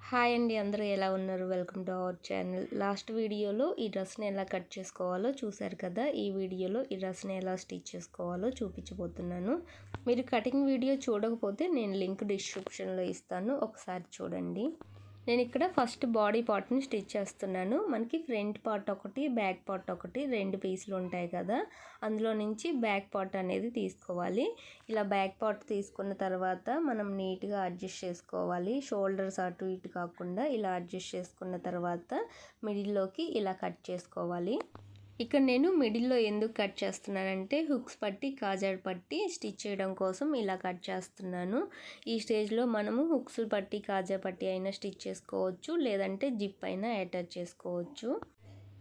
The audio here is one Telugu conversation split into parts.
హాయ్ అండి, అందరూ ఎలా ఉన్నారు? Welcome to our channel. Last వీడియోలో ఈ డ్రెస్ని ఎలా కట్ చేసుకోవాలో చూశారు కదా. ఈ వీడియోలో ఈ డ్రెస్ని ఎలా స్టిచ్ చేసుకోవాలో చూపించబోతున్నాను. మీరు కటింగ్ వీడియో చూడకపోతే నేను లింక్ డిస్క్రిప్షన్లో ఇస్తాను, ఒకసారి చూడండి. నేను ఇక్కడ ఫస్ట్ బాడీ పార్ట్ని స్టిచ్ చేస్తున్నాను. మనకి ఫ్రంట్ పార్ట్ ఒకటి, బ్యాక్ పార్ట్ ఒకటి, రెండు పీసులు ఉంటాయి కదా. అందులో నుంచి బ్యాక్ పార్ట్ అనేది తీసుకోవాలి. ఇలా బ్యాక్ పార్ట్ తీసుకున్న తర్వాత మనం నీట్గా అడ్జస్ట్ చేసుకోవాలి. షోల్డర్స్ అటు ఇటు కాకుండా ఇలా అడ్జస్ట్ చేసుకున్న తర్వాత మిడిల్లోకి ఇలా కట్ చేసుకోవాలి. ఇక్కడ నేను మిడిల్లో ఎందుకు కట్ చేస్తున్నానంటే హుక్స్ పట్టి, కాజాడ్ పట్టి స్టిచ్ చేయడం కోసం ఇలా కట్ చేస్తున్నాను. ఈ స్టేజ్లో మనము హుక్స్ పట్టి, కాజా పట్టి అయినా స్టిచ్ చేసుకోవచ్చు, లేదంటే జిప్ అయినా అటాచ్ చేసుకోవచ్చు.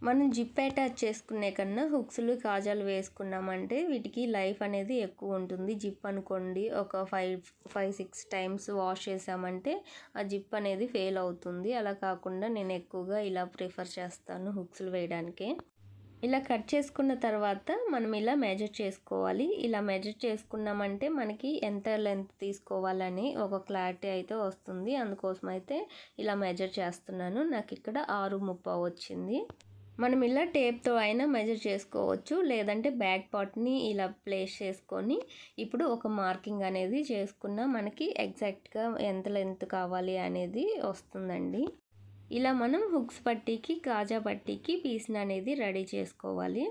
మనం జిప్ అటాచ్ చేసుకునే కన్నా హుక్స్లు, కాజాలు వేసుకున్నామంటే వీటికి లైఫ్ అనేది ఎక్కువ ఉంటుంది. జిప్ అనుకోండి ఒక 5-6 టైమ్స్ వాష్ చేసామంటే ఆ జిప్ అనేది ఫెయిల్ అవుతుంది. అలా కాకుండా నేను ఎక్కువగా ఇలా ప్రిఫర్ చేస్తాను హుక్స్లు వేయడానికే. ఇలా కట్ చేసుకున్న తర్వాత మనం ఇలా మెజర్ చేసుకోవాలి. ఇలా మెజర్ చేసుకున్నామంటే మనకి ఎంత లెంత్ తీసుకోవాలని ఒక క్లారిటీ అయితే వస్తుంది. అందుకోసం అయితే ఇలా మెజర్ చేస్తున్నాను. నాకు ఇక్కడ 6:30 వచ్చింది. మనం ఇలా టేప్తో అయినా మెజర్ చేసుకోవచ్చు, లేదంటే బ్యాక్ పార్ట్ని ఇలా ప్లేస్ చేసుకొని ఇప్పుడు ఒక మార్కింగ్ అనేది చేసుకున్నా మనకి ఎగ్జాక్ట్గా ఎంత లెంత్ కావాలి అనేది వస్తుందండి. ఇలా మనం హుక్స్ పట్టీకి, కాజా పట్టీకి పీస్ని అనేది రెడీ చేసుకోవాలి.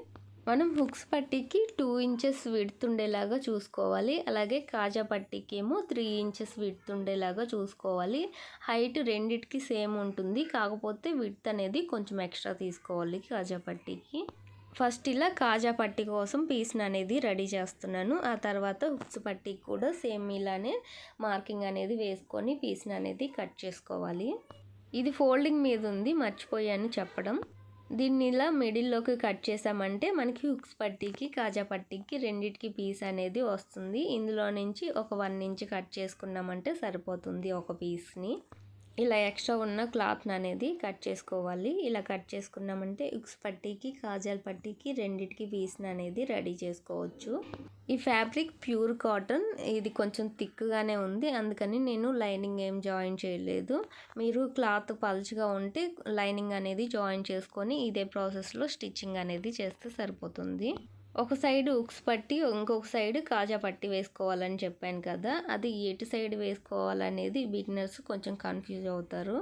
మనం హుక్స్ పట్టీకి 2 ఇంచెస్ విడ్త్ ఉండేలాగా చూసుకోవాలి. అలాగే కాజా పట్టీకి ఏమో 3 ఇంచెస్ విడ్త్ ఉండేలాగా చూసుకోవాలి. హైట్ రెండిటికి సేమ్ ఉంటుంది, కాకపోతే విడ్త్ అనేది కొంచెం ఎక్స్ట్రా తీసుకోవాలి కాజా పట్టీకి. ఫస్ట్ ఇలా కాజా పట్టీ కోసం పీస్ని అనేది రెడీ చేస్తున్నాను. ఆ తర్వాత హుక్స్ పట్టీకి కూడా సేమ్ ఇలానే మార్కింగ్ అనేది వేసుకొని పీస్ని అనేది కట్ చేసుకోవాలి. ఇది ఫోల్డింగ్ మీద ఉంది, మర్చిపోయాను చెప్పడం. దీన్ని ఇలా మిడిల్లోకి కట్ చేసామంటే మనకి హుక్స్ పట్టీకి, కాజా పట్టీకి రెండిటికి పీస్ అనేది వస్తుంది. ఇందులో నుంచి ఒక 1 ఇంచ్ కట్ చేసుకున్నామంటే సరిపోతుంది ఒక పీస్ని. ఇలా ఎక్స్ట్రా ఉన్న క్లాత్ని అనేది కట్ చేసుకోవాలి. ఇలా కట్ చేసుకున్నామంటే హుక్స్ పట్టీకి, కాజాల పట్టీకి రెండిటికి పీస్ని అనేది రెడీ చేసుకోవచ్చు. ఈ ఫ్యాబ్రిక్ ప్యూర్ కాటన్, ఇది కొంచెం థిక్గానే ఉంది, అందుకని నేను లైనింగ్ ఏం జాయిన్ చేయలేదు. మీరు క్లాత్ పల్చగా ఉంటే లైనింగ్ అనేది జాయిన్ చేసుకొని ఇదే ప్రాసెస్లో స్టిచ్చింగ్ అనేది చేస్తే సరిపోతుంది. ఒక సైడ్ హుక్స్ పట్టి, ఇంకొక సైడ్ కాజా పట్టి వేసుకోవాలని చెప్పాను కదా, అది ఎటు సైడ్ వేసుకోవాలనేది బిగినర్స్ కొంచెం కన్ఫ్యూజ్ అవుతారు.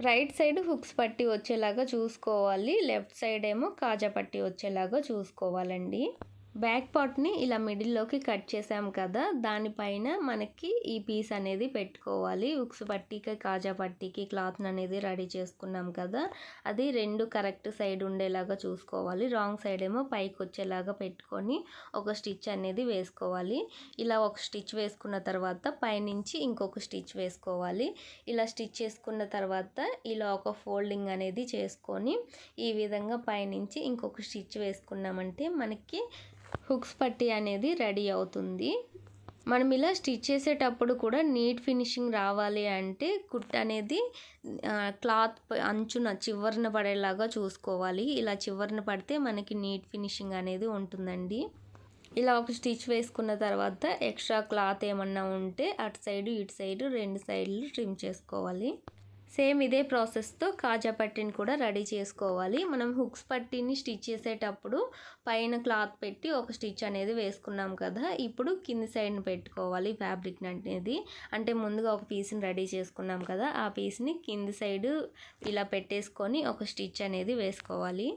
రైట్ సైడ్ హుక్స్ పట్టి వచ్చేలాగా చూసుకోవాలి, లెఫ్ట్ సైడ్ ఏమో కాజా పట్టి వచ్చేలాగా చూసుకోవాలండి. బ్యాక్ పార్ట్ని ఇలా మిడిల్లోకి కట్ చేసాం కదా, దానిపైన మనకి ఈ పీస్ అనేది పెట్టుకోవాలి. హుక్స్ పట్టీకి, కాజా పట్టీకి క్లాత్ని అనేది రెడీ చేసుకున్నాం కదా, అది రెండు కరెక్ట్ సైడ్ ఉండేలాగా చూసుకోవాలి. రాంగ్ సైడ్ ఏమో పైకి వచ్చేలాగా పెట్టుకొని ఒక స్టిచ్ అనేది వేసుకోవాలి. ఇలా ఒక స్టిచ్ వేసుకున్న తర్వాత పైనుంచి ఇంకొక స్టిచ్ వేసుకోవాలి. ఇలా స్టిచ్ చేసుకున్న తర్వాత ఇలా ఒక ఫోల్డింగ్ అనేది చేసుకొని ఈ విధంగా పైనుంచి ఇంకొక స్టిచ్ వేసుకున్నామంటే మనకి హుక్స్ పట్టీ అనేది రెడీ అవుతుంది. మనం ఇలా స్టిచ్ చేసేటప్పుడు కూడా నీట్ ఫినిషింగ్ రావాలి అంటే కుట్ అనేది క్లాత్ అంచున చివరన పడేలాగా చూసుకోవాలి. ఇలా చివరన పడితే మనకి నీట్ ఫినిషింగ్ అనేది ఉంటుందండి. ఇలా ఒక స్టిచ్ వేసుకున్న తర్వాత ఎక్స్ట్రా క్లాత్ ఏమన్నా ఉంటే అటు సైడు ఇటు సైడు రెండు సైడ్లు ట్రిమ్ చేసుకోవాలి. సేమ్ ఇదే ప్రాసెస్తో కాజా పట్టీని కూడా రెడీ చేసుకోవాలి. మనం హుక్స్ పట్టీని స్టిచ్ చేసేటప్పుడు పైన క్లాత్ పెట్టి ఒక స్టిచ్ అనేది వేసుకున్నాం కదా, ఇప్పుడు కింది సైడ్ని పెట్టుకోవాలి ఫ్యాబ్రిక్ అనేది. అంటే ముందుగా ఒక పీస్ని రెడీ చేసుకున్నాం కదా, ఆ పీస్ని కింది సైడు ఇలా పెట్టేసుకొని ఒక స్టిచ్ అనేది వేసుకోవాలి.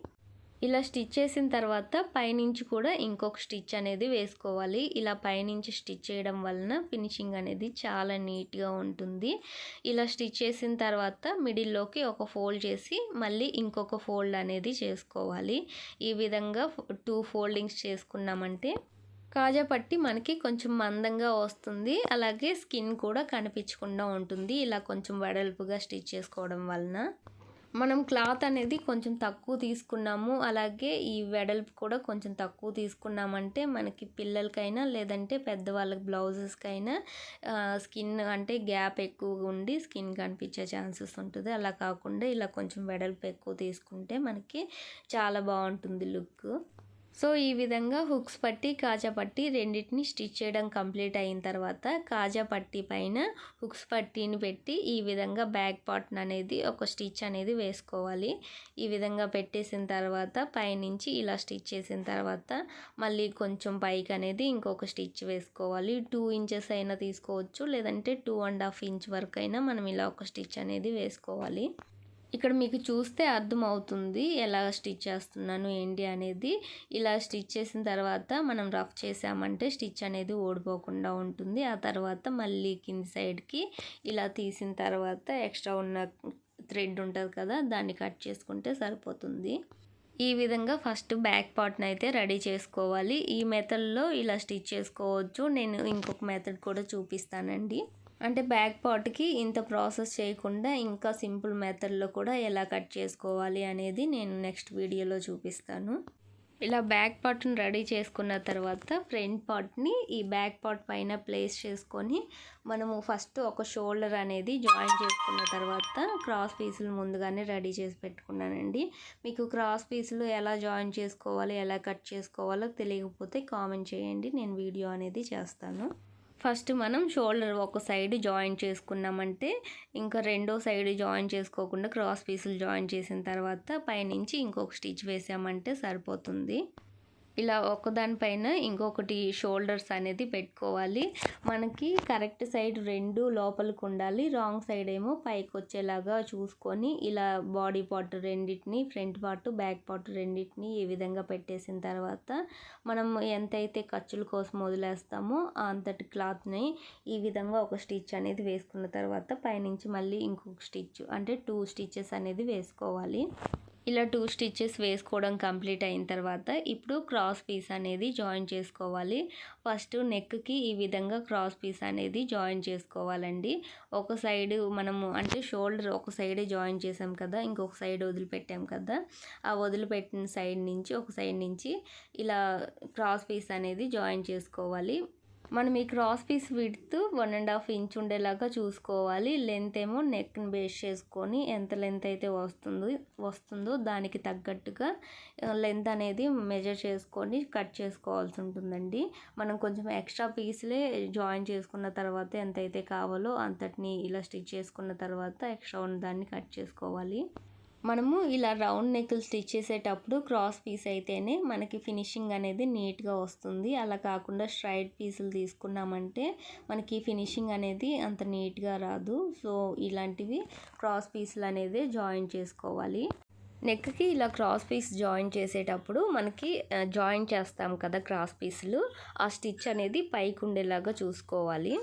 ఇలా స్టిచ్ చేసిన తర్వాత పైనుంచి కూడా ఇంకొక స్టిచ్ అనేది వేసుకోవాలి. ఇలా పైనుంచి స్టిచ్ చేయడం వలన ఫినిషింగ్ అనేది చాలా నీట్గా ఉంటుంది. ఇలా స్టిచ్ చేసిన తర్వాత మిడిల్లోకి ఒక ఫోల్డ్ చేసి మళ్ళీ ఇంకొక ఫోల్డ్ అనేది చేసుకోవాలి. ఈ విధంగా 2 ఫోల్డింగ్స్ చేసుకున్నామంటే కాజా పట్టి మనకి కొంచెం మందంగా వస్తుంది, అలాగే స్కిన్ కూడా కనిపించకుండా ఉంటుంది. ఇలా కొంచెం వెడల్పుగా స్టిచ్ చేసుకోవడం వలన మనం క్లాత్ అనేది కొంచెం తక్కువ తీసుకున్నాము, అలాగే ఈ వెడల్పు కూడా కొంచెం తక్కువ తీసుకున్నామంటే మనకి పిల్లలకైనా లేదంటే పెద్దవాళ్ళకి బ్లౌజెస్కైనా స్కిన్ అంటే గ్యాప్ ఎక్కువగా ఉండి స్కిన్ కనిపించే ఛాన్సెస్ ఉంటుంది. అలా కాకుండా ఇలా కొంచెం వెడల్పు ఎక్కువ తీసుకుంటే మనకి చాలా బాగుంటుంది లుక్. సో ఈ విధంగా హుక్స్ పట్టి కాజా పట్టి రెండింటిని స్టిచ్ చేయడం కంప్లీట్ అయిన తర్వాత కాజా పట్టి పైన హుక్స్ పట్టీని పెట్టి ఈ విధంగా బ్యాక్ పార్ట్ అనేది ఒక స్టిచ్ అనేది వేసుకోవాలి. ఈ విధంగా పెట్టేసిన తర్వాత పైనుంచి ఇలా స్టిచ్ చేసిన తర్వాత మళ్ళీ కొంచెం పైకి అనేది ఇంకొక స్టిచ్ వేసుకోవాలి. 2 ఇంచెస్ అయినా తీసుకోవచ్చు, లేదంటే 2.5 ఇంచ్ వరకు అయినా మనం ఇలా ఒక స్టిచ్ అనేది వేసుకోవాలి. ఇక్కడ మీకు చూస్తే అర్థమవుతుంది ఎలా స్టిచ్ చేస్తున్నాను ఏంటి అనేది. ఇలా స్టిచ్ చేసిన తర్వాత మనం రఫ్ చేసామంటే స్టిచ్ అనేది ఓడిపోకుండా ఉంటుంది. ఆ తర్వాత మళ్ళీ కింది సైడ్కి ఇలా తీసిన తర్వాత ఎక్స్ట్రా ఉన్న థ్రెడ్ ఉంటుంది కదా, దాన్ని కట్ చేసుకుంటే సరిపోతుంది. ఈ విధంగా ఫస్ట్ బ్యాక్ పార్ట్ని అయితే రెడీ చేసుకోవాలి. ఈ మెథడ్లో ఇలా స్టిచ్ చేసుకోవచ్చు. నేను ఇంకొక మెథడ్ కూడా చూపిస్తానండి. అంటే బ్యాక్ పార్ట్కి ఇంత ప్రాసెస్ చేయకుండా ఇంకా సింపుల్ మెథడ్లో కూడా ఎలా కట్ చేసుకోవాలి అనేది నేను నెక్స్ట్ వీడియోలో చూపిస్తాను. ఇలా బ్యాక్ పార్ట్ని రెడీ చేసుకున్న తర్వాత ఫ్రంట్ పార్ట్ని ఈ బ్యాక్ పార్ట్ పైన ప్లేస్ చేసుకొని మనము ఫస్ట్ ఒక షోల్డర్ అనేది జాయిన్ చేసుకున్న తర్వాత క్రాస్ పీసులు ముందుగానే రెడీ చేసి పెట్టుకున్నానండి. మీకు క్రాస్ పీసులు ఎలా జాయిన్ చేసుకోవాలి, ఎలా కట్ చేసుకోవాలో తెలియకపోతే కామెంట్ చేయండి, నేను వీడియో అనేది చేస్తాను. ఫస్ట్ మనం షోల్డర్ ఒక సైడ్ జాయిన్ చేసుకున్నామంటే ఇంకా రెండో సైడ్ జాయిన్ చేసుకోకుండా క్రాస్ పీసులు జాయిన్ చేసిన తర్వాత పైనుంచి ఇంకొక స్టిచ్ వేసామంటే సరిపోతుంది. ఇలా ఒకదానిపైన ఇంకొకటి షోల్డర్స్ అనేది పెట్టుకోవాలి. మనకి కరెక్ట్ సైడ్ 2 లోపలికి ఉండాలి, రాంగ్ సైడ్ ఏమో పైకి వచ్చేలాగా చూసుకొని ఇలా బాడీ పార్ట్ రెండింటిని, ఫ్రంట్ పార్ట్ బ్యాక్ పార్ట్ రెండింటిని ఈ విధంగా పెట్టేసిన తర్వాత మనం ఎంతైతే ఖర్చుల కోసం వదిలేస్తామో అంతటి క్లాత్ని ఈ విధంగా ఒక స్టిచ్ అనేది వేసుకున్న తర్వాత పైనుంచి మళ్ళీ ఇంకొక స్టిచ్ అంటే 2 స్టిచెస్ అనేది వేసుకోవాలి. ఇలా 2 స్టిచెస్ వేసుకోవడం కంప్లీట్ అయిన తర్వాత ఇప్పుడు క్రాస్ పీస్ అనేది జాయిన్ చేసుకోవాలి. ఫస్ట్ నెక్కి ఈ విధంగా క్రాస్ పీస్ అనేది జాయిన్ చేసుకోవాలండి. ఒక సైడ్ మనము అంటే షోల్డర్ ఒక సైడ్ జాయిన్ చేసాం కదా, ఇంకొక సైడ్ వదిలిపెట్టాం కదా, ఆ వదిలిపెట్టిన సైడ్ నుంచి ఒక సైడ్ నుంచి ఇలా క్రాస్ పీస్ అనేది జాయిన్ చేసుకోవాలి. మనం ఈ క్రాస్ పీస్ విడ్త్ 1.5 ఇంచ్ ఉండేలాగా చూసుకోవాలి. లెంత్ ఏమో నెక్ని బేస్ చేసుకొని ఎంత లెంత్ అయితే వస్తుందో దానికి తగ్గట్టుగా లెంత్ అనేది మెజర్ చేసుకొని కట్ చేసుకోవాల్సి ఉంటుందండి. మనం కొంచెం ఎక్స్ట్రా పీస్లే జాయిన్ చేసుకున్న తర్వాత ఎంతైతే కావాలో అంతటిని ఇలా స్టిచ్ చేసుకున్న తర్వాత ఎక్స్ట్రా ఉన్న దాన్ని కట్ చేసుకోవాలి. మనము ఇలా రౌండ్ నెక్లు స్టిచ్ చేసేటప్పుడు క్రాస్ పీస్ అయితేనే మనకి ఫినిషింగ్ అనేది నీట్గా వస్తుంది. అలా కాకుండా స్ట్రైట్ పీసులు తీసుకున్నామంటే మనకి ఫినిషింగ్ అనేది అంత నీట్గా రాదు. సో ఇలాంటివి క్రాస్ పీసులు అనేది జాయిన్ చేసుకోవాలి. నెక్కి ఇలా క్రాస్ పీస్ జాయిన్ చేసేటప్పుడు మనకి జాయిన్ చేస్తాం కదా క్రాస్ పీసులు, ఆ స్టిచ్ అనేది పైకి ఉండేలాగా చూసుకోవాలి.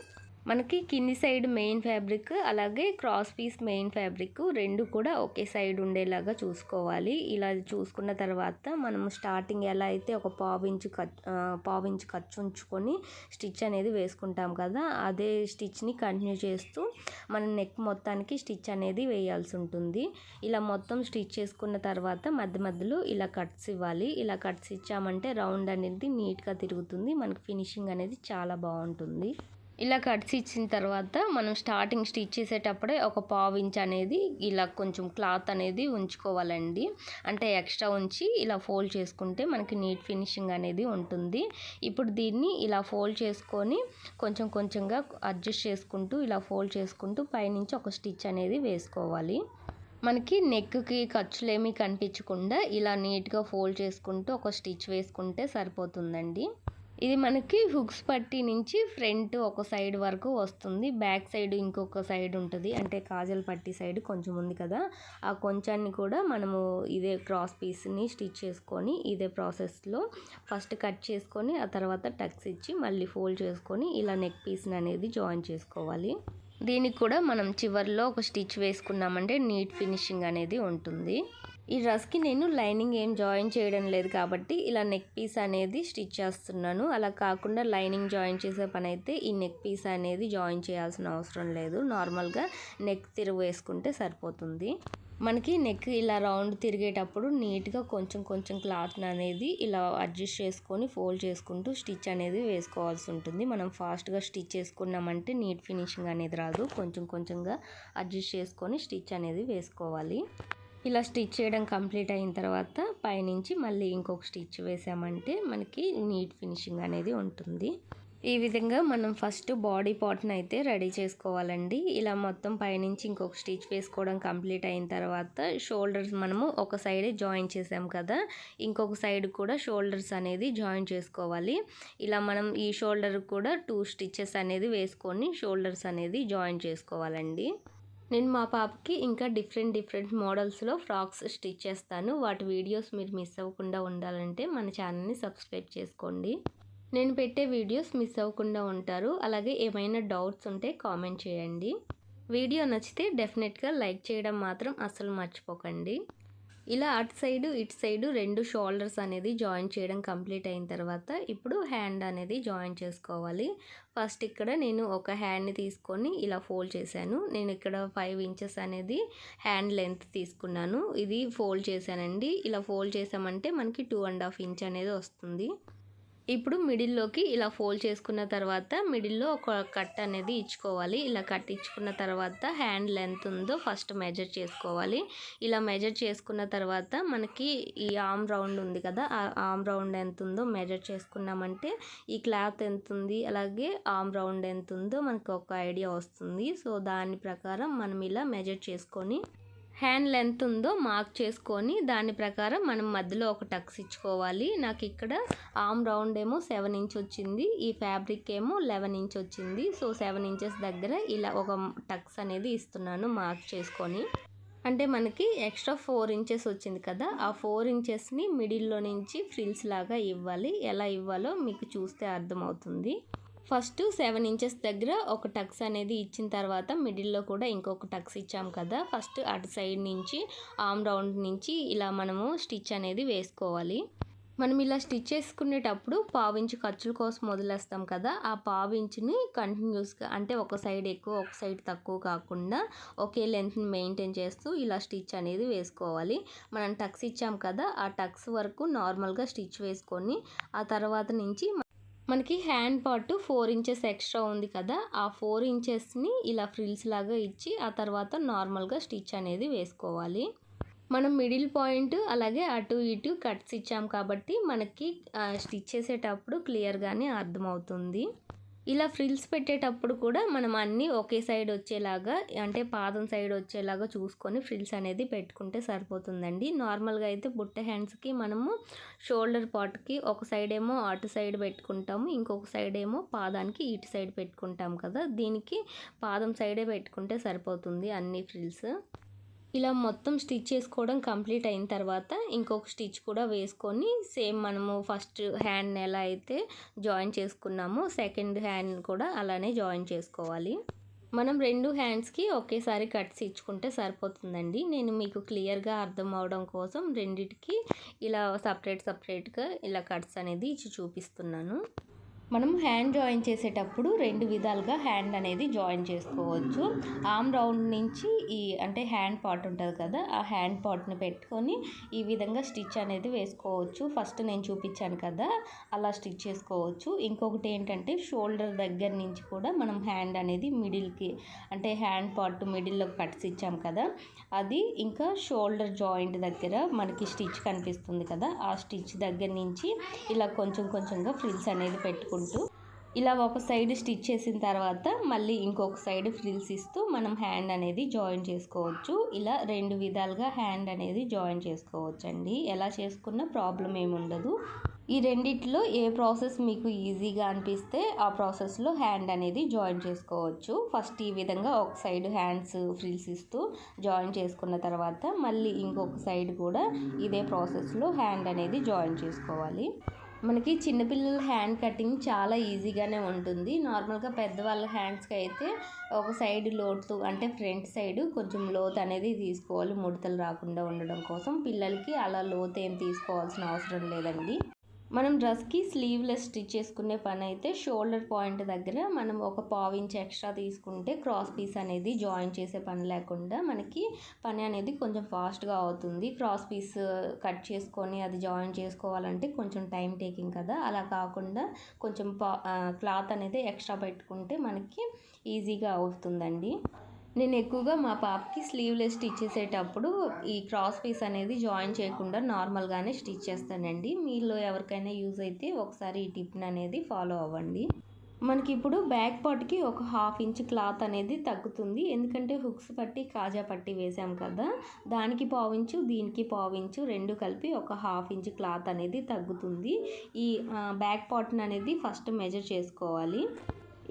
మనకి కింది సైడ్ మెయిన్ ఫ్యాబ్రిక్ అలాగే క్రాస్ పీస్ మెయిన్ ఫ్యాబ్రిక్ రెండు కూడా ఒకే సైడ్ ఉండేలాగా చూసుకోవాలి. ఇలా చూసుకున్న తర్వాత మనము స్టార్టింగ్ ఎలా అయితే ఒక పావు ఇంచు ఖర్చు ఉంచుకొని స్టిచ్ అనేది వేసుకుంటాం కదా, అదే స్టిచ్ని కంటిన్యూ చేస్తూ మన నెక్ మొత్తానికి స్టిచ్ అనేది వేయాల్సి ఉంటుంది. ఇలా మొత్తం స్టిచ్ చేసుకున్న తర్వాత మధ్య మధ్యలో ఇలా కట్స్ ఇవ్వాలి. ఇలా కట్స్ ఇచ్చామంటే రౌండ్ అనేది నీట్గా తిరుగుతుంది, మనకి ఫినిషింగ్ అనేది చాలా బాగుంటుంది. ఇలా కట్స్ ఇచ్చిన తర్వాత మనం స్టార్టింగ్ స్టిచ్ చేసేటప్పుడే ఒక పావు ఇంచ్ అనేది ఇలా కొంచెం క్లాత్ అనేది ఉంచుకోవాలండి. అంటే ఎక్స్ట్రా ఉంచి ఇలా ఫోల్డ్ చేసుకుంటే మనకి నీట్ ఫినిషింగ్ అనేది ఉంటుంది. ఇప్పుడు దీన్ని ఇలా ఫోల్డ్ చేసుకొని కొంచెం కొంచెంగా అడ్జస్ట్ చేసుకుంటూ ఇలా ఫోల్డ్ చేసుకుంటూ పైనుంచి ఒక స్టిచ్ అనేది వేసుకోవాలి. మనకి నెక్కి ఖర్చులు ఏమీ కనిపించకుండా ఇలా నీట్గా ఫోల్డ్ చేసుకుంటూ ఒక స్టిచ్ వేసుకుంటే సరిపోతుందండి. ఇది మనకి హుక్స్ పట్టి నుంచి ఫ్రంట్ ఒక సైడ్ వరకు వస్తుంది, బ్యాక్ సైడ్ ఇంకొక సైడ్ ఉంటుంది. అంటే కాజల్ పట్టి సైడ్ కొంచెం ఉంది కదా, ఆ కొంచాన్ని కూడా మనము ఇదే క్రాస్ పీస్ని స్టిచ్ చేసుకొని ఇదే ప్రాసెస్లో ఫస్ట్ కట్ చేసుకొని ఆ తర్వాత టక్స్ ఇచ్చి మళ్ళీ ఫోల్డ్ చేసుకొని ఇలా నెక్ పీస్ని అనేది జాయిన్ చేసుకోవాలి. దీనికి కూడా మనం చివర్లో ఒక స్టిచ్ వేసుకున్నామంటే నీట్ ఫినిషింగ్ అనేది ఉంటుంది. ఈ డ్రెస్కి నేను లైనింగ్ ఏం జాయిన్ చేయడం లేదు కాబట్టి ఇలా నెక్ పీస్ అనేది స్టిచ్ చేస్తున్నాను. అలా కాకుండా లైనింగ్ జాయిన్ చేసే పని అయితే ఈ నెక్ పీస్ అనేది జాయిన్ చేయాల్సిన అవసరం లేదు, నార్మల్గా నెక్ తిరుగు వేసుకుంటే సరిపోతుంది. మనకి నెక్ ఇలా రౌండ్ తిరిగేటప్పుడు నీట్గా కొంచెం కొంచెం క్లాత్ అనేది ఇలా అడ్జస్ట్ చేసుకొని ఫోల్డ్ చేసుకుంటూ స్టిచ్ అనేది వేసుకోవాల్సి ఉంటుంది. మనం ఫాస్ట్గా స్టిచ్ చేసుకున్నామంటే నీట్ ఫినిషింగ్ అనేది రాదు, కొంచెం కొంచెంగా అడ్జస్ట్ చేసుకొని స్టిచ్ అనేది వేసుకోవాలి. ఇలా స్టిచ్ చేయడం కంప్లీట్ అయిన తర్వాత పైనుంచి మళ్ళీ ఇంకొక స్టిచ్ వేసామంటే మనకి నీట్ ఫినిషింగ్ అనేది ఉంటుంది. ఈ విధంగా మనం ఫస్ట్ బాడీ పార్ట్ని అయితే రెడీ చేసుకోవాలండి. ఇలా మొత్తం పైనుంచి ఇంకొక స్టిచ్ వేసుకోవడం కంప్లీట్ అయిన తర్వాత షోల్డర్స్ మనము ఒక సైడే జాయిన్ చేసాం కదా, ఇంకొక సైడ్ కూడా షోల్డర్స్ అనేది జాయిన్ చేసుకోవాలి. ఇలా మనం ఈ షోల్డర్ కూడా 2 స్టిచెస్ అనేది వేసుకొని షోల్డర్స్ అనేది జాయిన్ చేసుకోవాలండి. నేను మా పాపకి ఇంకా డిఫరెంట్ మోడల్స్లో ఫ్రాక్స్ స్టిచ్ చేస్తాను. వాటి వీడియోస్ మీరు మిస్ అవ్వకుండా ఉండాలంటే మన ఛానల్ని సబ్స్క్రైబ్ చేసుకోండి. నేను పెట్టే వీడియోస్ మిస్ అవ్వకుండా ఉంటారు. అలాగే ఏమైనా డౌట్స్ ఉంటే కామెంట్ చేయండి. వీడియో నచ్చితే డెఫినెట్గా లైక్ చేయడం మాత్రం అస్సలు మర్చిపోకండి. ఇలా అటు సైడు ఇటు సైడు 2 షోల్డర్స్ అనేది జాయిన్ చేయడం కంప్లీట్ అయిన తర్వాత ఇప్పుడు హ్యాండ్ అనేది జాయిన్ చేసుకోవాలి. ఫస్ట్ ఇక్కడ నేను ఒక హ్యాండ్ని తీసుకొని ఇలా ఫోల్డ్ చేశాను. నేను ఇక్కడ 5 ఇంచెస్ అనేది హ్యాండ్ లెంత్ తీసుకున్నాను. ఇది ఫోల్డ్ చేశానండి. ఇలా ఫోల్డ్ చేసామంటే మనకి 2.5 ఇంచ్ అనేది వస్తుంది. ఇప్పుడు మిడిల్లోకి ఇలా ఫోల్డ్ చేసుకున్న తర్వాత మిడిల్లో ఒక కట్ అనేది ఇచ్చుకోవాలి. ఇలా కట్ ఇచ్చుకున్న తర్వాత హ్యాండ్ లెంత్ ఉందో ఫస్ట్ మెజర్ చేసుకోవాలి. ఇలా మెజర్ చేసుకున్న తర్వాత మనకి ఈ ఆర్మ్ రౌండ్ ఉంది కదా, ఆ ఆర్మ్ రౌండ్ ఎంత ఉందో మెజర్ చేసుకున్నామంటే ఈ క్లాత్ ఎంత ఉంది అలాగే ఆర్మ్ రౌండ్ ఎంత ఉందో మనకు ఒక ఐడియా వస్తుంది. సో దాని ప్రకారం మనం ఇలా మెజర్ చేసుకొని హ్యాండ్ లెంత్ ఉందో మార్క్ చేసుకొని దాని ప్రకారం మనం మధ్యలో ఒక టక్స్ ఇచ్చుకోవాలి. నాకు ఇక్కడ ఆర్మ్ రౌండ్ ఏమో 7 ఇంచ్ వచ్చింది, ఈ ఫ్యాబ్రిక్ ఏమో 11 ఇంచ్ వచ్చింది. సో 7 ఇంచెస్ దగ్గర ఇలా ఒక టక్స్ అనేది ఇస్తున్నాను మార్క్ చేసుకొని. అంటే మనకి ఎక్స్ట్రా 4 ఇంచెస్ వచ్చింది కదా, ఆ 4 ఇంచెస్ని మిడిల్లో నుంచి ఫ్రిల్స్ లాగా ఇవ్వాలి. ఎలా ఇవ్వాలో మీకు చూస్తే అర్థమవుతుంది. ఫస్ట్ 7 ఇంచెస్ దగ్గర ఒక టక్స్ అనేది ఇచ్చిన తర్వాత మిడిల్లో కూడా ఇంకొక టక్స్ ఇచ్చాం కదా, ఫస్ట్ అటు సైడ్ నుంచి ఆర్మ్ రౌండ్ నుంచి ఇలా మనము స్టిచ్ అనేది వేసుకోవాలి. మనం ఇలా స్టిచ్ చేసుకునేటప్పుడు పావించు ఖర్చుల కోసం వదిలేస్తాం కదా, ఆ పావించుని కంటిన్యూస్గా అంటే ఒక సైడ్ ఎక్కువ ఒక సైడ్ తక్కువ కాకుండా ఒకే లెంత్ని మెయింటైన్ చేస్తూ ఇలా స్టిచ్ అనేది వేసుకోవాలి. మనం టక్స్ ఇచ్చాం కదా, ఆ టక్స్ వరకు నార్మల్గా స్టిచ్ వేసుకొని ఆ తర్వాత నుంచి మనకి హ్యాండ్ పార్ట్ 4 ఇంచెస్ ఎక్స్ట్రా ఉంది కదా, ఆ 4 ఇంచెస్ని ఇలా ఫ్రిల్స్ లాగా ఇచ్చి ఆ తర్వాత నార్మల్గా స్టిచ్ అనేది వేసుకోవాలి. మనం మిడిల్ పాయింట్ అలాగే అటు ఇటు కట్స్ ఇచ్చాం కాబట్టి మనకి స్టిచ్ చేసేటప్పుడు క్లియర్గానే అర్థమవుతుంది. ఇలా ఫ్రిల్స్ పెట్టేటప్పుడు కూడా మనం అన్నీ ఒకే సైడ్ వచ్చేలాగా అంటే పాదం సైడ్ వచ్చేలాగా చూసుకొని ఫ్రిల్స్ అనేది పెట్టుకుంటే సరిపోతుందండి. నార్మల్గా అయితే బుట్ట హ్యాండ్స్కి మనము షోల్డర్ పార్ట్కి ఒక సైడ్ ఏమో అటు సైడ్ పెట్టుకుంటాము, ఇంకొక సైడ్ ఏమో పాదానికి ఇటు సైడ్ పెట్టుకుంటాం కదా, దీనికి పాదం సైడే పెట్టుకుంటే సరిపోతుంది అన్ని ఫ్రిల్స్. ఇలా మొత్తం స్టిచ్ చేసుకోవడం కంప్లీట్ అయిన తర్వాత ఇంకొక స్టిచ్ కూడా వేసుకొని సేమ్ మనము ఫస్ట్ హ్యాండ్ ఎలా అయితే జాయిన్ చేసుకున్నామో సెకండ్ హ్యాండ్ కూడా అలానే జాయిన్ చేసుకోవాలి. మనం 2 హ్యాండ్స్కి ఒకేసారి కట్స్ ఇచ్చుకుంటే సరిపోతుందండి. నేను మీకు క్లియర్గా అర్థం అవడం కోసం రెండిటికి ఇలా సపరేట్గా ఇలా కట్స్ అనేది ఇచ్చి చూపిస్తున్నాను. మనం హ్యాండ్ జాయిన్ చేసేటప్పుడు 2 విధాలుగా హ్యాండ్ అనేది జాయిన్ చేసుకోవచ్చు. ఆర్మ్ రౌండ్ నుంచి అంటే హ్యాండ్ పార్ట్ ఉంటుంది కదా, ఆ హ్యాండ్ పార్ట్ని పెట్టుకొని ఈ విధంగా స్టిచ్ అనేది వేసుకోవచ్చు. ఫస్ట్ నేను చూపించాను కదా అలా స్టిచ్ చేసుకోవచ్చు. ఇంకొకటి ఏంటంటే షోల్డర్ దగ్గర నుంచి కూడా మనం హ్యాండ్ అనేది మిడిల్కి అంటే హ్యాండ్ పార్ట్ మిడిల్లో కట్స్ ఇచ్చాం కదా, అది ఇంకా షోల్డర్ జాయింట్ దగ్గర మనకి స్టిచ్ కనిపిస్తుంది కదా, ఆ స్టిచ్ దగ్గర నుంచి ఇలా కొంచెంగా ఫ్రిల్స్ అనేది పెట్టుకుంటూ ఇలా ఒక సైడ్ స్టిచ్ చేసిన తర్వాత మళ్ళీ ఇంకొక సైడ్ ఫ్రిల్స్ ఇస్తూ మనం హ్యాండ్ అనేది జాయిన్ చేసుకోవచ్చు. ఇలా 2 విధాలుగా హ్యాండ్ అనేది జాయిన్ చేసుకోవచ్చు అండి. ఎలా చేసుకున్నా ప్రాబ్లం ఏమి ఉండదు. ఈ రెండిట్లో ఏ ప్రాసెస్ మీకు ఈజీగా అనిపిస్తే ఆ ప్రాసెస్లో హ్యాండ్ అనేది జాయిన్ చేసుకోవచ్చు. ఫస్ట్ ఈ విధంగా ఒక సైడ్ హ్యాండ్స్ ఫ్రిల్స్ ఇస్తూ జాయిన్ చేసుకున్న తర్వాత మళ్ళీ ఇంకొక సైడ్ కూడా ఇదే ప్రాసెస్లో హ్యాండ్ అనేది జాయిన్ చేసుకోవాలి. మనకి చిన్నపిల్లల హ్యాండ్ కటింగ్ చాలా ఈజీగానే ఉంటుంది. నార్మల్గా పెద్దవాళ్ళ హ్యాండ్స్కి అయితే ఒక సైడ్ లోతు అంటే ఫ్రంట్ సైడ్ కొంచెం లోతు అనేది తీసుకోవాలి ముడతలు రాకుండా ఉండడం కోసం. పిల్లలకి అలా లోతు ఏం తీసుకోవాల్సిన అవసరం లేదండి. మనం డ్రెస్కి స్లీవ్లెస్ స్టిచ్ చేసుకునే పని అయితే షోల్డర్ పాయింట్ దగ్గర మనం ఒక పావు ఇంచ్ ఎక్స్ట్రా తీసుకుంటే క్రాస్ పీస్ అనేది జాయిన్ చేసే పని లేకుండా మనకి పని అనేది కొంచెం ఫాస్ట్గా అవుతుంది. క్రాస్ పీస్ కట్ చేసుకొని అది జాయిన్ చేసుకోవాలంటే కొంచెం టైం టేకింగ్ కదా, అలా కాకుండా కొంచెం క్లాత్ అనేది ఎక్స్ట్రా పెట్టుకుంటే మనకి ఈజీగా అవుతుందండి. నేను ఎక్కువగా మా పాపకి స్లీవ్లెస్ స్టిచ్ చేసేటప్పుడు ఈ క్రాస్ పీస్ అనేది జాయిన్ చేయకుండా నార్మల్గానే స్టిచ్ చేస్తానండి. మీలో ఎవరికైనా యూజ్ అయితే ఒకసారి ఈ టిప్ని అనేది ఫాలో అవ్వండి. మనకి ఇప్పుడు బ్యాక్ పార్ట్కి ఒక 1/2 ఇంచ్ క్లాత్ అనేది తగ్గుతుంది. ఎందుకంటే హుక్స్ పట్టి కాజా పట్టి వేసాం కదా, దానికి 1/4 ఇంచు దీనికి 1/4 ఇంచు రెండు కలిపి ఒక 1/2 ఇంచ్ క్లాత్ అనేది తగ్గుతుంది. ఈ బ్యాక్ పార్ట్ని అనేది ఫస్ట్ మెజర్ చేసుకోవాలి.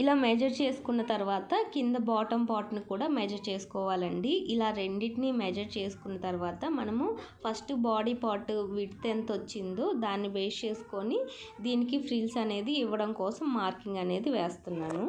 ఇలా మెజర్ చేసుకున్న తర్వాత కింద బాటమ్ పార్ట్ని కూడా మెజర్ చేసుకోవాలండి. ఇలా రెండింటిని మెజర్ చేసుకున్న తర్వాత మనము ఫస్ట్ బాడీ పార్ట్ విడ్త్ ఎంత వచ్చిందో దాన్ని బేస్ చేసుకొని దీనికి ఫ్రిల్స్ అనేది ఇవ్వడం కోసం మార్కింగ్ అనేది వేస్తున్నాను.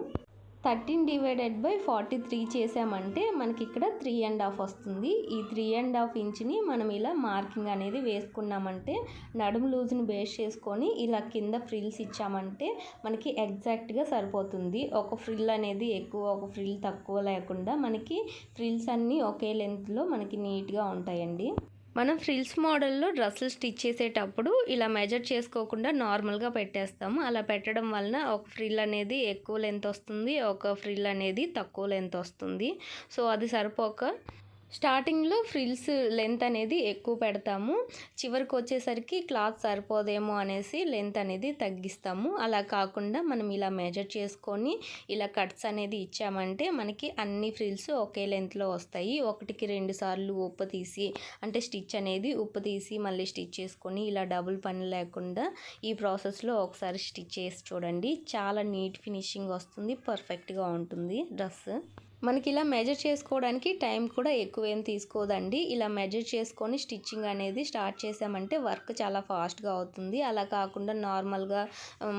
13/43 చేసామంటే మనకి ఇక్కడ 3.5 వస్తుంది. ఈ 3.5 ఇంచ్ని మనం ఇలా మార్కింగ్ అనేది వేసుకున్నామంటే నడుము లూజ్ని బేస్ చేసుకొని ఇలా కింద ఫ్రిల్స్ ఇచ్చామంటే మనకి ఎగ్జాక్ట్గా సరిపోతుంది. ఒక ఫ్రిల్ అనేది ఎక్కువ ఒక ఫ్రిల్ తక్కువ లేకుండా మనకి ఫ్రిల్స్ అన్నీ ఒకే లెంత్లో మనకి నీట్గా ఉంటాయండి. మనం ఫ్రిల్స్ మోడల్లో డ్రెస్సులు స్టిచ్ చేసేటప్పుడు ఇలా మెజర్ చేసుకోకుండా నార్మల్గా పెట్టేస్తాము. అలా పెట్టడం వలన ఒక ఫ్రిల్ అనేది ఎక్కువ లెంత్ వస్తుంది, ఒక ఫ్రిల్ అనేది తక్కువ లెంత్ వస్తుంది. సో అది సరిపోక స్టార్టింగ్లో ఫ్రిల్స్ లెంత్ అనేది ఎక్కువ పెడతాము, చివరికి వచ్చేసరికి క్లాత్ సరిపోదేమో అనేసి లెంత్ అనేది తగ్గిస్తాము. అలా కాకుండా మనం ఇలా మెజర్ చేసుకొని ఇలా కట్స్ అనేది ఇచ్చామంటే మనకి అన్ని ఫ్రిల్స్ ఒకే లెంత్లో వస్తాయి. 1కి 2 సార్లు ఉప్పు తీసి అంటే స్టిచ్ అనేది ఉప్పు తీసి మళ్ళీ స్టిచ్ చేసుకొని ఇలా డబుల్ పని లేకుండా ఈ ప్రాసెస్లో ఒకసారి స్టిచ్ చేసి చూడండి. చాలా నీట్ ఫినిషింగ్ వస్తుంది, పర్ఫెక్ట్గా ఉంటుంది డ్రెస్. మనకి ఇలా మెజర్ చేసుకోవడానికి టైం కూడా ఎక్కువ ఏం తీసుకోదండి. ఇలా మెజర్ చేసుకొని స్టిచ్చింగ్ అనేది స్టార్ట్ చేసామంటే వర్క్ చాలా ఫాస్ట్గా అవుతుంది. అలా కాకుండా నార్మల్గా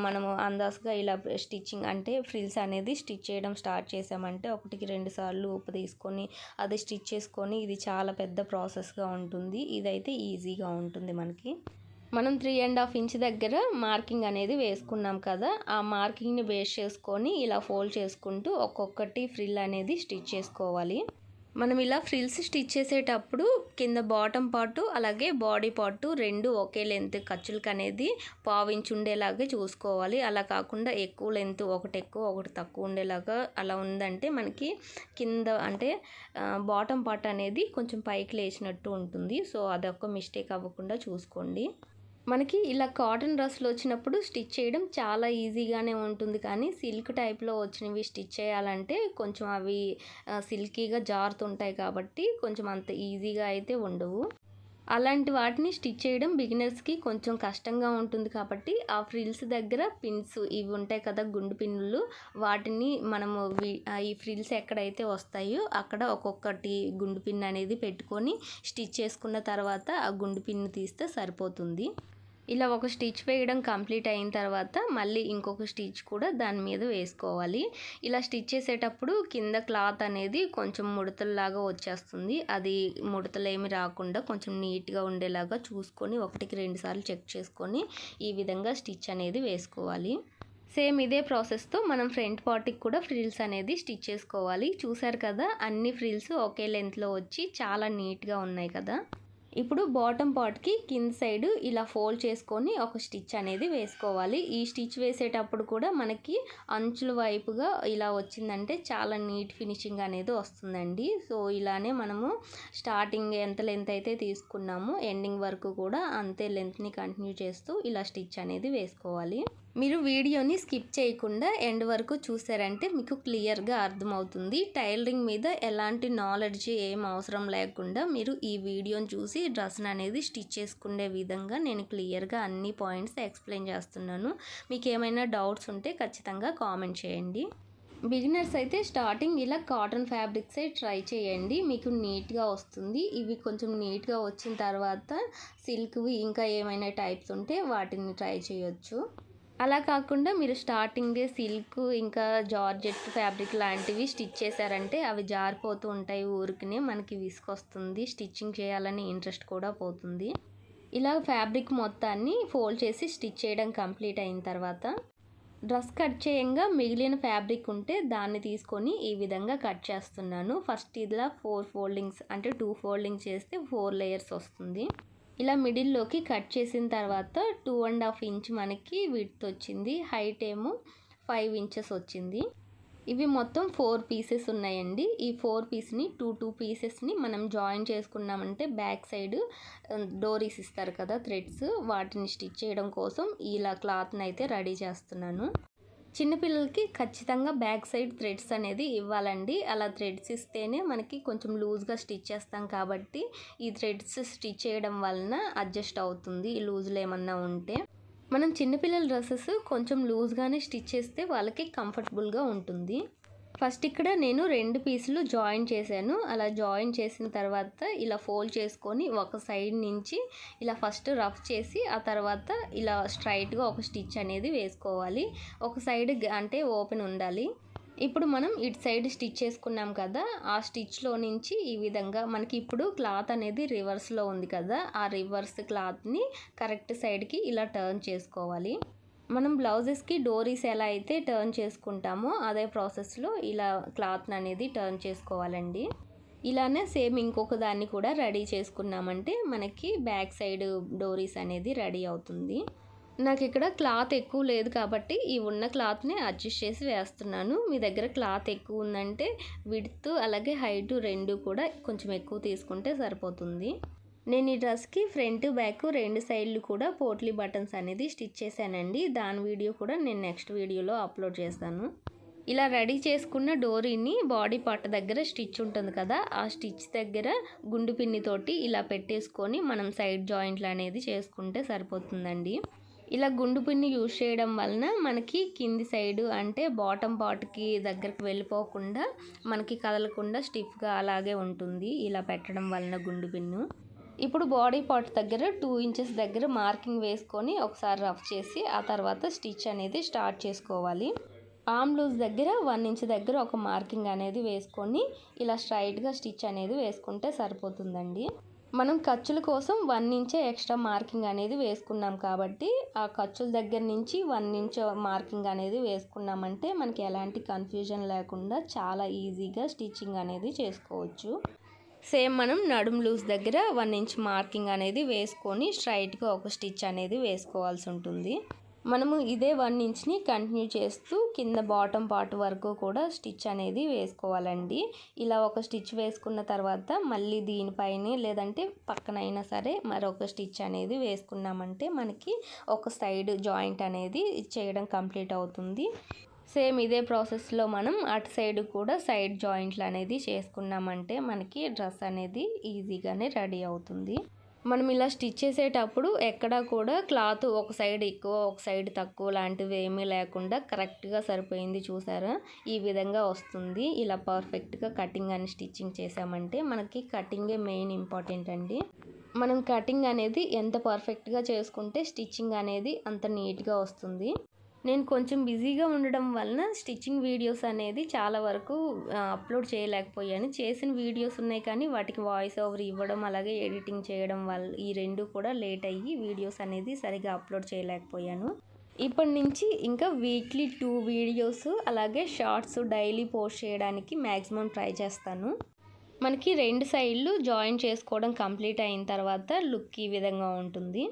మనము అందాజుగా ఇలా స్టిచ్చింగ్ అంటే ఫ్రిల్స్ అనేది స్టిచ్ చేయడం స్టార్ట్ చేసామంటే 1కి 2 సార్లు ఉప్పు తీసుకొని అది స్టిచ్ చేసుకొని ఇది చాలా పెద్ద ప్రాసెస్గా ఉంటుంది. ఇదైతే ఈజీగా ఉంటుంది మనకి. మనం 3.5 ఇంచ్ దగ్గర మార్కింగ్ అనేది వేసుకున్నాం కదా, ఆ మార్కింగ్ని బేస్ చేసుకొని ఇలా ఫోల్డ్ చేసుకుంటూ ఒక్కొక్కటి ఫ్రిల్ అనేది స్టిచ్ చేసుకోవాలి. మనం ఇలా ఫ్రిల్స్ స్టిచ్ చేసేటప్పుడు కింద బాటమ్ పార్టు అలాగే బాడీ పార్టు రెండు ఒకే లెంత్ ఖర్చులకు అనేది 1/4 ఇంచ్ ఉండేలాగా చూసుకోవాలి. అలా కాకుండా ఎక్కువ లెంత్ ఒకటి ఎక్కువ ఒకటి తక్కువ ఉండేలాగా అలా ఉందంటే మనకి కింద అంటే బాటమ్ పార్ట్ అనేది కొంచెం పైకి లేచినట్టు ఉంటుంది. సో అదొక మిస్టేక్ అవ్వకుండా చూసుకోండి. మనకి ఇలా కాటన్ డ్రెస్సులు వచ్చినప్పుడు స్టిచ్ చేయడం చాలా ఈజీగానే ఉంటుంది, కానీ సిల్క్ టైప్లో వచ్చినవి స్టిచ్ చేయాలంటే కొంచెం అవి సిల్కీగా జారుతుంటాయి కాబట్టి కొంచెం అంత ఈజీగా అయితే ఉండవు. అలాంటి వాటిని స్టిచ్ చేయడం బిగినర్స్కి కొంచెం కష్టంగా ఉంటుంది కాబట్టి ఆ ఫ్రిల్స్ దగ్గర పిన్స్ ఇవి ఉంటాయి కదా గుండు పిన్నులు, వాటిని మనము ఈ ఫ్రిల్స్ ఎక్కడైతే వస్తాయో అక్కడ ఒక్కొక్కటి గుండు పిన్ అనేది పెట్టుకొని స్టిచ్ చేసుకున్న తర్వాత ఆ గుండు పిన్ను తీస్తే సరిపోతుంది. ఇలా ఒక స్టిచ్ వేయడం కంప్లీట్ అయిన తర్వాత మళ్ళీ ఇంకొక స్టిచ్ కూడా దాని మీద వేసుకోవాలి. ఇలా స్టిచ్ చేసేటప్పుడు కింద క్లాత్ అనేది కొంచెం ముడతల్లాగా వచ్చేస్తుంది. అది ముడతలు ఏమి రాకుండా కొంచెం నీట్గా ఉండేలాగా చూసుకొని 1కి 2 సార్లు చెక్ చేసుకొని ఈ విధంగా స్టిచ్ అనేది వేసుకోవాలి. సేమ్ ఇదే ప్రాసెస్తో మనం ఫ్రంట్ పార్ట్కి కూడా ఫ్రిల్స్ అనేది స్టిచ్ చేసుకోవాలి. చూసారు కదా, అన్ని ఫ్రిల్స్ ఒకే లెంత్లో వచ్చి చాలా నీట్గా ఉన్నాయి కదా. ఇప్పుడు బాటమ్ పార్ట్కి కింద సైడ్ ఇలా ఫోల్డ్ చేసుకొని ఒక స్టిచ్ అనేది వేసుకోవాలి. ఈ స్టిచ్ వేసేటప్పుడు కూడా మనకి అంచుల వైపుగా ఇలా వచ్చిందంటే చాలా నీట్ ఫినిషింగ్ అనేది వస్తుందండి. సో ఇలానే మనము స్టార్టింగ్ ఎంత లెంత్ అయితే తీసుకున్నామో ఎండింగ్ వరకు కూడా అంతే లెంత్ని కంటిన్యూ చేస్తూ ఇలా స్టిచ్ అనేది వేసుకోవాలి. మీరు వీడియోని స్కిప్ చేయకుండా ఎండ్ వరకు చూసారంటే మీకు క్లియర్గా అర్థమవుతుంది. టైలరింగ్ మీద ఎలాంటి నాలెడ్జ్ ఏం అవసరం లేకుండా మీరు ఈ వీడియోని చూసి డ్రెస్ని అనేది స్టిచ్ చేసుకునే విధంగా నేను క్లియర్గా అన్ని పాయింట్స్ ఎక్స్ప్లెయిన్ చేస్తున్నాను. మీకు ఏమైనా డౌట్స్ ఉంటే ఖచ్చితంగా కామెంట్ చేయండి. బిగినర్స్ అయితే స్టార్టింగ్ ఇలా కాటన్ ఫ్యాబ్రిక్సే ట్రై చేయండి, మీకు నీట్గా వస్తుంది. ఇవి కొంచెం నీట్గా వచ్చిన తర్వాత సిల్క్వి ఇంకా ఏమైనా టైప్స్ ఉంటే వాటిని ట్రై చేయొచ్చు. అలా కాకుండా మీరు స్టార్టింగే సిల్క్ ఇంకా జార్జెట్ ఫ్యాబ్రిక్ లాంటివి స్టిచ్ చేశారంటే అవి జారిపోతూ ఉంటాయి, ఊరికినే మనకి విసుకొస్తుంది, స్టిచ్చింగ్ చేయాలని ఇంట్రెస్ట్ కూడా పోతుంది. ఇలా ఫ్యాబ్రిక్ మొత్తాన్ని ఫోల్డ్ చేసి స్టిచ్ చేయడం కంప్లీట్ అయిన తర్వాత డ్రెస్ కట్ చేయంగా మిగిలిన ఫ్యాబ్రిక్ ఉంటే దాన్ని తీసుకొని ఈ విధంగా కట్ చేస్తున్నాను. ఫస్ట్ ఇలా 4 ఫోల్డింగ్స్ అంటే 2 ఫోల్డింగ్స్ చేస్తే 4 లేయర్స్ వస్తుంది. ఇలా మిడిల్లోకి కట్ చేసిన తర్వాత 2.5 ఇంచ్ మనకి విడ్త్ వచ్చింది, హైట్ ఏమో 5 ఇంచెస్ వచ్చింది. ఇవి మొత్తం 4 పీసెస్ ఉన్నాయండి. ఈ 4 పీస్ని 2 పీసెస్ని మనం జాయిన్ చేసుకున్నామంటే బ్యాక్ సైడ్ డోరీస్ ఇస్తారు కదా, థ్రెడ్స్, వాటిని స్టిచ్ చేయడం కోసం ఇలా క్లాత్ని అయితే రెడీ చేస్తున్నాను. చిన్నపిల్లలకి ఖచ్చితంగా బ్యాక్ సైడ్ థ్రెడ్స్ అనేది ఇవ్వాలండి. అలా థ్రెడ్స్ ఇస్తేనే మనకి కొంచెం లూజ్గా స్టిచ్ చేస్తాం కాబట్టి ఈ థ్రెడ్స్ స్టిచ్ చేయడం వలన అడ్జస్ట్ అవుతుంది ఈ లూజ్లో ఏమన్నా ఉంటే. మనం చిన్నపిల్లల డ్రెస్సెస్ కొంచెం లూజ్గానే స్టిచ్ చేస్తే వాళ్ళకి కంఫర్టబుల్గా ఉంటుంది. ఫస్ట్ ఇక్కడ నేను 2 పీసులు జాయిన్ చేశాను. అలా జాయిన్ చేసిన తర్వాత ఇలా ఫోల్డ్ చేసుకొని ఒక సైడ్ నుంచి ఇలా ఫస్ట్ రఫ్ చేసి ఆ తర్వాత ఇలా స్ట్రైట్గా ఒక స్టిచ్ అనేది వేసుకోవాలి. ఒక సైడ్ అంటే ఓపెన్ ఉండాలి. ఇప్పుడు మనం ఇటు సైడ్ స్టిచ్ చేసుకున్నాం కదా, ఆ స్టిచ్లో నుంచి ఈ విధంగా మనకి ఇప్పుడు క్లాత్ అనేది రివర్స్లో ఉంది కదా, ఆ రివర్స్ క్లాత్ని కరెక్ట్ సైడ్కి ఇలా టర్న్ చేసుకోవాలి. మనం బ్లౌజెస్కి డోరీస్ ఎలా అయితే టర్న్ చేసుకుంటామో అదే ప్రాసెస్లో ఇలా క్లాత్ని అనేది టర్న్ చేసుకోవాలండి. ఇలానే సేమ్ ఇంకొక దాన్ని కూడా రెడీ చేసుకున్నామంటే మనకి బ్యాక్ సైడ్ డోరీస్ అనేది రెడీ అవుతుంది. నాకు ఇక్కడ క్లాత్ ఎక్కువ లేదు కాబట్టి ఈ ఉన్న క్లాత్ని అడ్జస్ట్ చేసి వేస్తున్నాను. మీ దగ్గర క్లాత్ ఎక్కువ ఉందంటే విడ్త్ అలాగే హైట్ 2 కూడా కొంచెం ఎక్కువ తీసుకుంటే సరిపోతుంది. నేను ఈ డ్రెస్కి ఫ్రంట్ బ్యాక్ 2 సైడ్లు కూడా పోట్లీ బటన్స్ అనేది స్టిచ్ చేశానండి. దాని వీడియో కూడా నేను నెక్స్ట్ వీడియోలో అప్లోడ్ చేస్తాను. ఇలా రెడీ చేసుకున్న డోరీని బాడీ పార్ట్ దగ్గర స్టిచ్ ఉంటుంది కదా, ఆ స్టిచ్ దగ్గర గుండు పిన్నితోటి ఇలా పెట్టేసుకొని మనం సైడ్ జాయింట్లు అనేది చేసుకుంటే సరిపోతుందండి. ఇలా గుండు పిన్ని యూజ్ చేయడం వలన మనకి కింది సైడు అంటే బాటమ్ పార్ట్కి దగ్గరికి వెళ్ళిపోకుండా మనకి కదలకుండా స్టిఫ్గా అలాగే ఉంటుంది ఇలా పెట్టడం వలన గుండు పిన్ను. ఇప్పుడు బాడీ పార్ట్ దగ్గర 2 ఇంచెస్ దగ్గర మార్కింగ్ వేసుకొని ఒకసారి రఫ్ చేసి ఆ తర్వాత స్టిచ్ అనేది స్టార్ట్ చేసుకోవాలి. ఆర్మ్ లూజ్ దగ్గర 1 ఇంచ్ దగ్గర ఒక మార్కింగ్ అనేది వేసుకొని ఇలా స్ట్రైట్గా స్టిచ్ అనేది వేసుకుంటే సరిపోతుందండి. మనం ఖర్చుల కోసం 1 ఇంచే ఎక్స్ట్రా మార్కింగ్ అనేది వేసుకున్నాం కాబట్టి ఆ ఖర్చుల దగ్గర నుంచి 1 ఇంచ్ మార్కింగ్ అనేది వేసుకున్నామంటే మనకి ఎలాంటి కన్ఫ్యూజన్ లేకుండా చాలా ఈజీగా స్టిచ్చింగ్ అనేది చేసుకోవచ్చు. సేమ్ మనం నడుం లూజ్ దగ్గర 1 ఇంచ్ మార్కింగ్ అనేది వేసుకొని స్ట్రైట్గా ఒక స్టిచ్ అనేది వేసుకోవాల్సి ఉంటుంది. మనము ఇదే 1 ఇంచ్ని కంటిన్యూ చేస్తూ కింద బాటమ్ పార్ట్ వరకు కూడా స్టిచ్ అనేది వేసుకోవాలండి. ఇలా ఒక స్టిచ్ వేసుకున్న తర్వాత మళ్ళీ దీనిపైనే లేదంటే పక్కనైనా సరే మరొక స్టిచ్ అనేది వేసుకున్నామంటే మనకి ఒక సైడ్ జాయింట్ అనేది చేయడం కంప్లీట్ అవుతుంది. సేమ్ ఇదే ప్రాసెస్లో మనం అటు సైడ్ కూడా సైడ్ జాయింట్లు అనేది చేసుకున్నామంటే మనకి డ్రెస్ అనేది ఈజీగానే రెడీ అవుతుంది. మనం ఇలా స్టిచ్ చేసేటప్పుడు ఎక్కడా కూడా క్లాత్ ఒక సైడ్ ఎక్కువ ఒక సైడ్ తక్కువ లాంటివి ఏమీ లేకుండా కరెక్ట్గా సరిపోయింది చూసారా, ఈ విధంగా వస్తుంది. ఇలా పర్ఫెక్ట్గా కటింగ్ అని స్టిచ్చింగ్ చేసామంటే మనకి కటింగే మెయిన్ ఇంపార్టెంట్ అండి. మనం కటింగ్ అనేది ఎంత పర్ఫెక్ట్గా చేసుకుంటే స్టిచ్చింగ్ అనేది అంత నీట్గా వస్తుంది. నేను కొంచెం బిజీగా ఉండడం వలన స్టిచ్చింగ్ వీడియోస్ అనేది చాలా వరకు అప్లోడ్ చేయలేకపోయాను. చేసిన వీడియోస్ ఉన్నాయి కానీ వాటికి వాయిస్ ఓవర్ ఇవ్వడం అలాగే ఎడిటింగ్ చేయడం వల్ల ఈ 2 కూడా లేట్ అయ్యి వీడియోస్ అనేది సరిగా అప్లోడ్ చేయలేకపోయాను. ఇప్పటి నుంచి ఇంకా వీక్లీ 2 వీడియోస్ అలాగే షార్ట్స్ డైలీ పోస్ట్ చేయడానికి మ్యాక్సిమం ట్రై చేస్తాను. మనకి 2 సైడ్లు జాయిన్ చేసుకోవడం కంప్లీట్ అయిన తర్వాత లుక్ ఈ విధంగా ఉంటుంది.